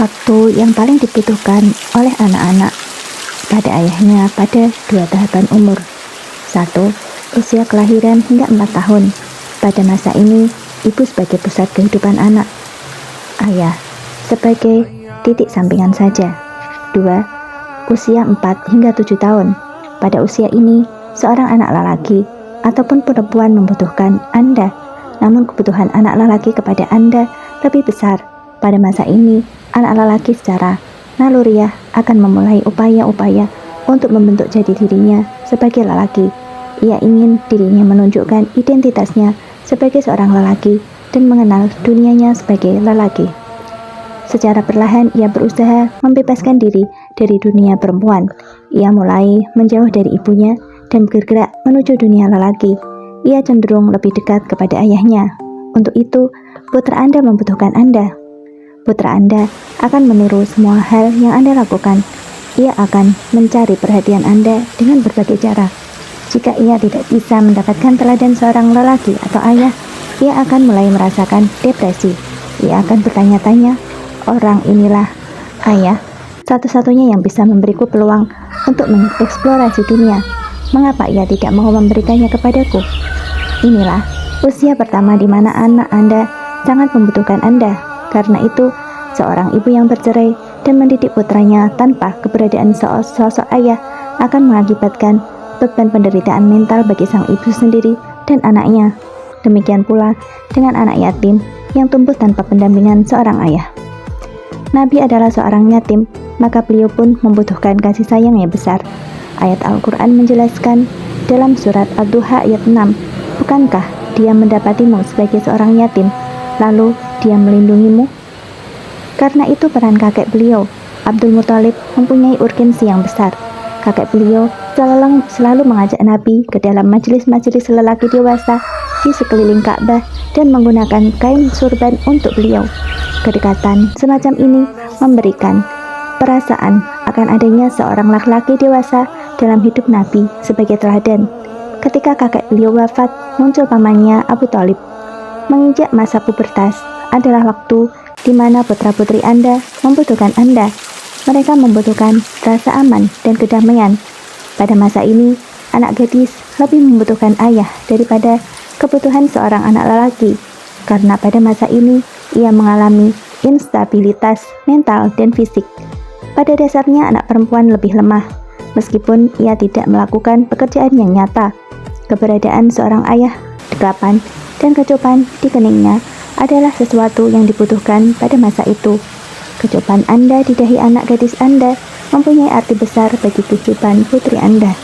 Waktu yang paling dibutuhkan oleh anak-anak pada ayahnya pada 2 tahapan umur. 1. Usia kelahiran hingga 4 tahun. Pada masa ini, ibu sebagai pusat kehidupan anak. Ayah sebagai titik sampingan saja. 2. Usia 4 hingga 7 tahun. Pada usia ini, seorang anak lelaki ataupun perempuan membutuhkan Anda. Namun kebutuhan anak lelaki kepada Anda lebih besar. Pada masa ini, anak lelaki secara naluriah akan memulai upaya-upaya untuk membentuk jati dirinya sebagai lelaki. Ia ingin dirinya menunjukkan identitasnya sebagai seorang lelaki dan mengenal dunianya sebagai lelaki. Secara perlahan ia berusaha membebaskan diri dari dunia perempuan. Ia mulai menjauh dari ibunya dan bergerak menuju dunia lelaki. Ia cenderung lebih dekat kepada ayahnya. Untuk itu, putra Anda membutuhkan Anda. Putra Anda akan meniru semua hal yang Anda lakukan. Ia akan mencari perhatian Anda dengan berbagai cara. Jika ia tidak bisa mendapatkan teladan seorang lelaki atau ayah, ia akan mulai merasakan depresi. Ia akan bertanya-tanya, orang inilah ayah satu-satunya yang bisa memberiku peluang untuk mengeksplorasi dunia. Mengapa ia tidak mau memberikannya kepadaku? Inilah usia pertama di mana anak Anda sangat membutuhkan Anda. Karena itu, seorang ibu yang bercerai dan mendidik putranya tanpa keberadaan sosok ayah akan mengakibatkan beban penderitaan mental bagi sang ibu sendiri dan anaknya. Demikian pula dengan anak yatim yang tumbuh tanpa pendampingan seorang ayah. Nabi adalah seorang yatim, maka beliau pun membutuhkan kasih sayang yang besar. Ayat Al-Quran menjelaskan dalam surat Ad-Duha ayat 6, bukankah dia mendapatimu sebagai seorang yatim, lalu dia melindungimu? Karena itu peran kakek beliau, Abdul Muthalib, mempunyai urgensi yang besar. Kakek beliau selalu mengajak Nabi ke dalam majelis-majelis lelaki dewasa di sekeliling Ka'bah dan menggunakan kain surban untuk beliau. Kedekatan semacam ini memberikan perasaan akan adanya seorang laki-laki dewasa dalam hidup Nabi sebagai teladan. Ketika kakek beliau wafat, muncul pamannya Abu Thalib. Menginjak masa pubertas adalah waktu di mana putra-putri Anda membutuhkan Anda. Mereka membutuhkan rasa aman dan kedamaian. Pada masa ini, anak gadis lebih membutuhkan ayah daripada kebutuhan seorang anak lelaki. Karena pada masa ini, ia mengalami instabilitas mental dan fisik. Pada dasarnya anak perempuan lebih lemah. Meskipun ia tidak melakukan pekerjaan yang nyata, keberadaan seorang ayah, dekapan, dan kecupan di keningnya adalah sesuatu yang dibutuhkan pada masa itu. Kecupan Anda di dahi anak gadis Anda mempunyai arti besar bagi kehidupan putri Anda.